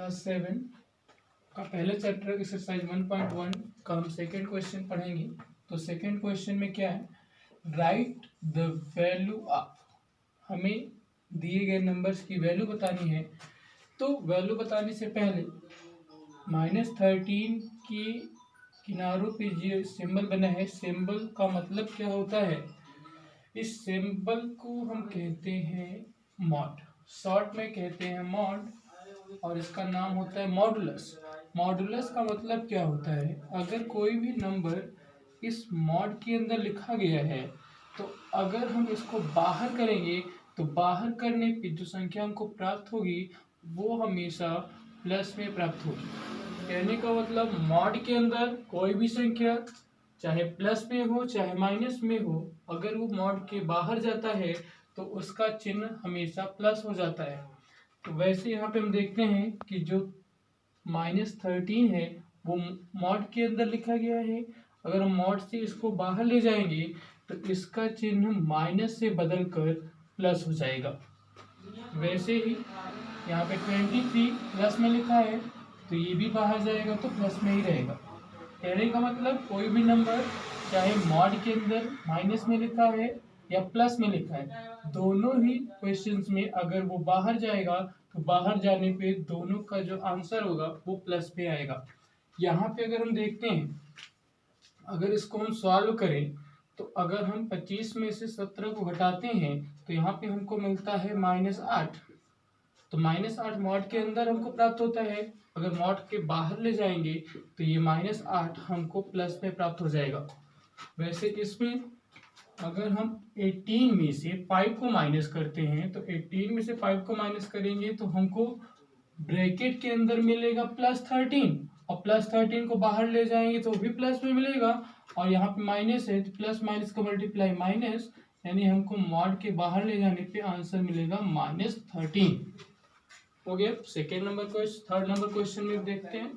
Class 7 का पहले chapter exercise 1.1 का हम सेकेंड क्वेश्चन पढ़ेंगे। तो सेकेंड क्वेश्चन में क्या है, राइट द वैल्यू ऑफ, हमें दिए गए नंबर्स की वैल्यू बतानी है। तो वैल्यू बताने से पहले -13 की किनारों पे जो सिंबल बना है, सिंबल का मतलब क्या होता है, इस सिंबल को हम कहते हैं मॉड, शॉर्ट में कहते हैं मॉड, और इसका नाम होता है मॉडुलस। मॉडुलस का मतलब क्या होता है, अगर कोई भी नंबर इस मॉड के अंदर लिखा गया है तो अगर हम इसको बाहर करेंगे तो बाहर करने पे जो संख्या हमको प्राप्त होगी वो हमेशा प्लस में प्राप्त होगी। कहने का मतलब मॉड के अंदर कोई भी संख्या चाहे प्लस में हो चाहे माइनस में हो, अगर वो मॉड के बाहर जाता है तो उसका चिन्ह हमेशा प्लस हो जाता है। तो वैसे यहाँ पे हम देखते हैं कि जो -13 है वो मॉड के अंदर लिखा गया है, अगर हम मॉड से इसको बाहर ले जाएंगे तो इसका चिन्ह माइनस से बदलकर प्लस हो जाएगा। वैसे ही यहाँ पे 23 प्लस में लिखा है तो ये भी बाहर जाएगा तो प्लस में ही रहेगा। कहने का मतलब कोई भी नंबर चाहे मॉड के अंदर माइनस में लिखा है या प्लस में लिखा है, दोनों ही क्वेश्चंस में अगर वो बाहर जाएगा तो बाहर जाने पे दोनों का जो आंसर होगा वो प्लस पे आएगा। यहाँ पे अगर हम देखते हैं, अगर इसको हम सॉल्व करें तो अगर हम 25 में से 17 को घटाते हैं तो यहाँ पे हमको मिलता है -8। तो -8 मॉड के अंदर हमको प्राप्त होता है, अगर मॉड के बाहर ले जाएंगे तो ये -8 हमको प्लस में प्राप्त हो जाएगा। वैसे इसमें अगर हम 18 में से 5 को माइनस करते हैं तो 18 में से 5 को माइनस करेंगे तो हमको ब्रैकेट के अंदर मिलेगा +13, और +13 को बाहर ले जाएंगे तो भी प्लस में मिलेगा, और यहाँ पे माइनस है तो प्लस माइनस का मल्टीप्लाई माइनस, यानी हमको मॉड के बाहर ले जाने पे आंसर मिलेगा -13। हो गया second number question. Third number question में देखते हैं।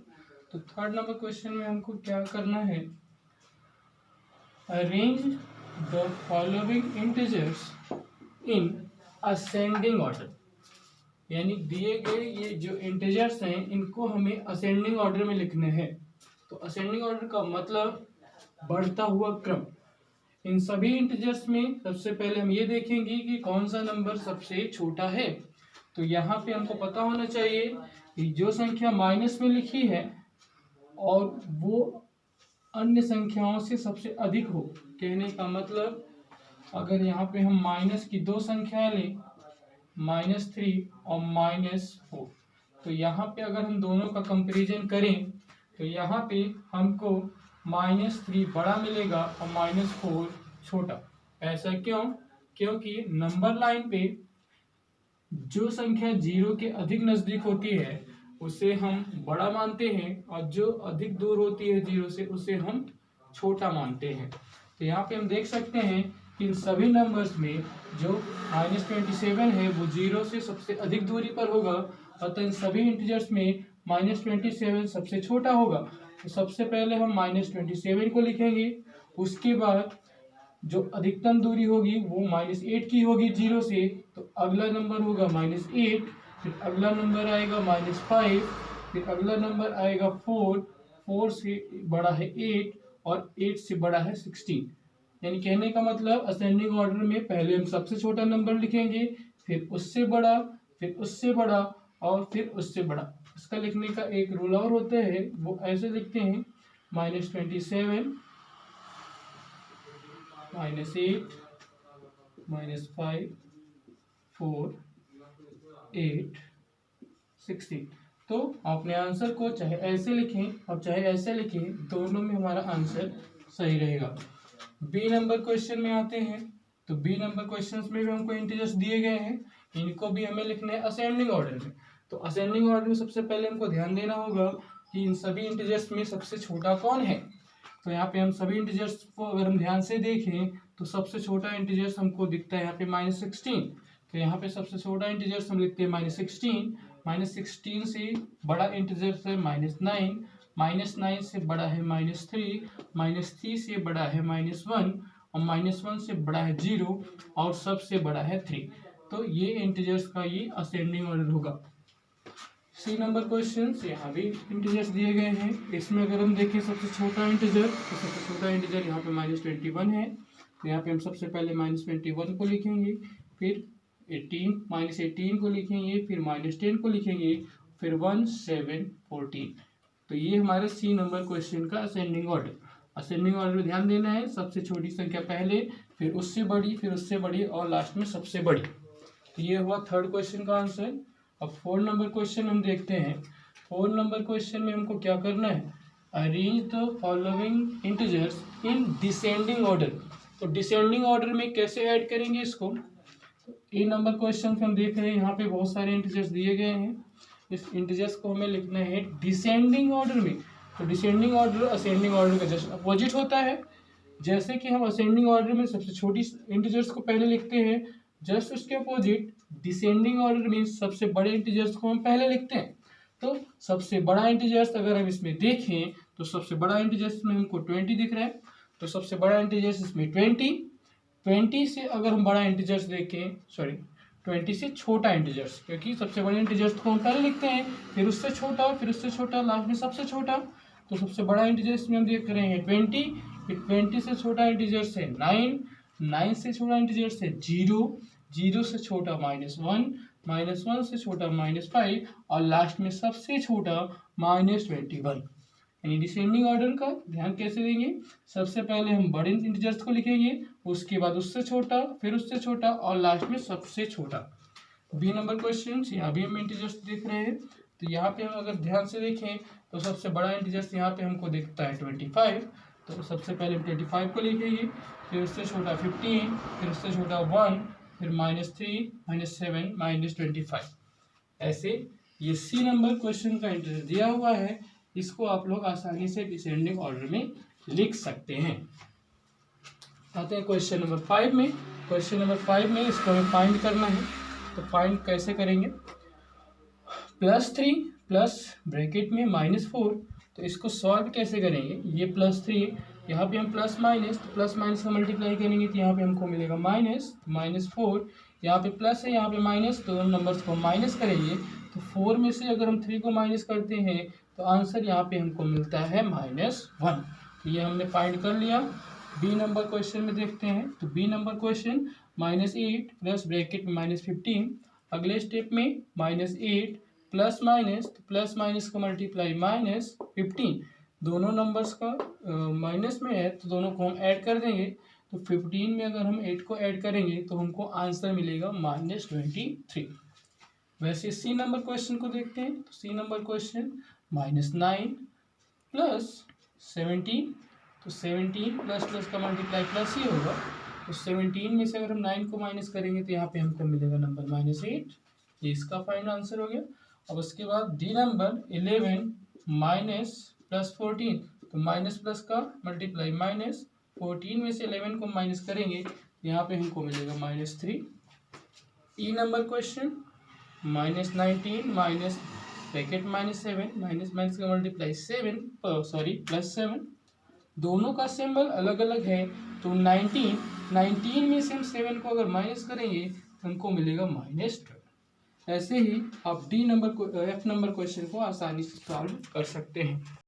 तो थर्ड नंबर क्वेश्चन में हमको क्या करना है, arrange the following integers in ascending order, यानी दिए गए ये जो इंटीजर्स हैं इनको हमें असेंडिंग ऑर्डर में लिखने हैं। तो असेंडिंग ऑर्डर का मतलब बढ़ता हुआ क्रम। इन सभी इंटीजर्स में सबसे पहले हम ये देखेंगे कि कौन सा नंबर सबसे छोटा है। तो यहाँ पे हमको पता होना चाहिए कि जो संख्या माइनस में लिखी है और वो अन्य संख्याओं से सबसे अधिक हो। कहने का मतलब अगर यहाँ पे हम माइनस की दो संख्याएं लें, -3 और -4, तो यहाँ पे अगर हम दोनों का कंपैरिजन करें तो यहाँ पे हमको -3 बड़ा मिलेगा और -4 छोटा। ऐसा क्यों? क्योंकि नंबर लाइन पे जो संख्या 0 के अधिक नजदीक होती है उसे हम बड़ा मानते हैं और जो अधिक दूर होती है 0 से उसे हम छोटा मानते हैं। तो यहाँ पे हम देख सकते हैं कि इन सभी नंबर्स में जो -27 है वो 0 से सबसे अधिक दूरी पर होगा, अतः इन सभी इंटीजर्स में -27 सबसे छोटा होगा। तो सबसे पहले हम -27 को लिखेंगे, उसके बाद जो अधिकतम दूरी होगी वो -8 की होगी 0 से, तो अगला नंबर होगा -8, फिर अगला नंबर आएगा -5, फिर अगला नंबर आएगा 4, 4 से बड़ा है 8 और 8 से बड़ा है 16। यानी कहने का मतलब असेंडिंग ऑर्डर में पहले हम सबसे छोटा नंबर लिखेंगे, फिर उससे बड़ा, फिर उससे बड़ा और फिर उससे बड़ा। इसका लिखने का एक रूल और होता है, वो ऐसे लिखते हैं -27, -8, -5, 4, 8, 16। तो अपने आंसर को चाहे ऐसे लिखें और चाहे ऐसे लिखें, दोनों में हमारा आंसर सही रहेगा। बी नंबर क्वेश्चन में आते हैं। तो बी नंबर क्वेश्चन में भी हमको इंटीजर्स दिए गए हैं, इनको भी हमें लिखना है असेंडिंग ऑर्डर में। तो असेंडिंग ऑर्डर में सबसे पहले हमको ध्यान देना होगा कि इन सभी इंटीजर्स में सबसे छोटा कौन है। तो यहाँ पे हम सभी इंटीजर्स को अगर हम ध्यान से देखें तो सबसे छोटा इंटीजर्स हमको दिखता है यहाँ पे -16। तो यहाँ पे सबसे छोटा इंटीजर्स हम लिखते हैं -16, -16 से बड़ा इंटीजर्स है -9, -9 से बड़ा है -3, -3 से बड़ा है -1 और -1 से बड़ा है 0 और सबसे बड़ा है 3। तो ये इंटीजर्स का ये असेंडिंग ऑर्डर होगा। सी नंबर क्वेश्चन यहाँ भी इंटीजर्स दिए गए हैं। इसमें अगर हम देखें सबसे छोटा इंटीजर, तो सबसे छोटा इंटीजर यहाँ पे -21 है। तो यहाँ पे हम सबसे पहले -21 को लिखेंगे, फिर 18 को लिखेंगे, फिर -10 को लिखेंगे, फिर 1 7 14। तो ये हमारे सी नंबर क्वेश्चन का असेंडिंग ऑर्डर। असेंडिंग ऑर्डर में ध्यान देना है, सबसे छोटी संख्या पहले, फिर उससे बड़ी, फिर उससे बड़ी और लास्ट में सबसे बड़ी। तो ये हुआ थर्ड क्वेश्चन का आंसर। अब 4 नंबर क्वेश्चन हम देखते हैं। 4 नंबर क्वेश्चन में हमको क्या करना है, arrange the following integers in descending order. तो डिसेंडिंग ऑर्डर में कैसे ऐड करेंगे इसको। तो ए नंबर क्वेश्चन हम देख रहे हैं, यहाँ पे बहुत सारे इंटीजर्स दिए गए हैं। इस इंटीजर्स को हमें लिखना है डिसेंडिंग ऑर्डर में। तो डिसेंडिंग ऑर्डर असेंडिंग ऑर्डर का जस्ट अपोजिट होता है। जैसे कि हम असेंडिंग ऑर्डर में सबसे छोटी इंटीजर्स को पहले लिखते हैं, जस्ट उसके अपोजिट डिसेंडिंग ऑर्डर में सबसे बड़े इंटीजर्स को हम पहले लिखते हैं। तो सबसे बड़ा इंटीजर्स अगर हम इसमें देखें, तो सबसे बड़ा इंटीजर्स में हमको 20 दिख रहा है। तो सबसे बड़ा इंटीजर्स इसमें 20 से अगर हम बड़ा इंटीजर्स देखें, 20 से छोटा इंटीजर्स, क्योंकि सबसे बड़े इंटीजर्स को हम पहले लिखते हैं, फिर उससे छोटा, फिर उससे छोटा, लास्ट में सबसे छोटा। तो सबसे बड़ा इंटीजर्स में हम देख रहे हैं 20, फिर 20 से छोटा इंटीजर्स है 9 से छोटा इंटीजर्स है 0 से छोटा -1 से छोटा -5 और लास्ट में सबसे छोटा -21। यानी डिसेंडिंग ऑर्डर का ध्यान कैसे देंगे, सबसे पहले हम बड़े इंटीजर्स को लिखेंगे, उसके बाद उससे छोटा, फिर उससे छोटा और लास्ट में सबसे छोटा। बी नंबर क्वेश्चन, यहाँ भी हम इंटीजर्स देख रहे हैं। तो यहाँ पे हम अगर ध्यान से देखें, तो सबसे बड़ा इंटीजर्स यहाँ पे हमको दिखता है 25। तो सबसे पहले हम 25 को लिखेंगे, फिर उससे छोटा 15, फिर उससे छोटा 1, फिर -3 -7 -25। ऐसे ये सी नंबर क्वेश्चन का इंटीजर दिया हुआ है, इसको आप लोग आसानी से डिसेंडिंग ऑर्डर में लिख सकते हैं। आते हैं क्वेश्चन नंबर 5 में। क्वेश्चन नंबर 5 में इसको हमें फाइंड करना है। तो फाइंड कैसे करेंगे, +3 प्लस ब्रैकेट में -4। तो इसको सॉल्व कैसे करेंगे, ये +3, यहाँ पे हम प्लस माइनस का मल्टीप्लाई करेंगे, तो यहाँ पे हमको मिलेगा -4। यहाँ पे प्लस है, यहाँ पे माइनस, तो दोनों नंबर्स को माइनस करेंगे। तो 4 में से अगर हम 3 को माइनस करते हैं, तो आंसर यहाँ पे हमको मिलता है -1। तो ये हमने फाइंड कर लिया। बी नंबर क्वेश्चन में देखते हैं। तो B number question -8 plus bracket में -15। अगले स्टेप में -8 प्लस माइनस का मल्टीप्लाई -15। दोनों नंबर्स का माइनस में है, तो दोनों को हम ऐड कर देंगे। तो 15 में अगर हम 8 को ऐड करेंगे, तो हमको आंसर मिलेगा -23। वैसे सी नंबर क्वेश्चन को देखते हैं। तो सी नंबर क्वेश्चन -9 प्लस 17। तो 17 प्लस का मल्टीप्लाई प्लस ही होगा। तो 17 में से अगर हम 9 को माइनस करेंगे, तो यहाँ पे हमको मिलेगा नंबर -8। ये इसका फाइनल आंसर हो गया। अब उसके बाद डी नंबर 11 माइनस प्लस 14। तो माइनस प्लस का मल्टीप्लाई -14 में से 11 को माइनस करेंगे, यहाँ पे हमको मिलेगा -3। E number question -19 minus bracket -7 minus का मल्टीप्लाई +7। दोनों का सिंबल अलग अलग है। तो 19 में से हम 7 को अगर माइनस करेंगे, तो हमको मिलेगा -12। ऐसे ही आप एफ नंबर क्वेश्चन को आसानी से सॉल्व कर सकते हैं।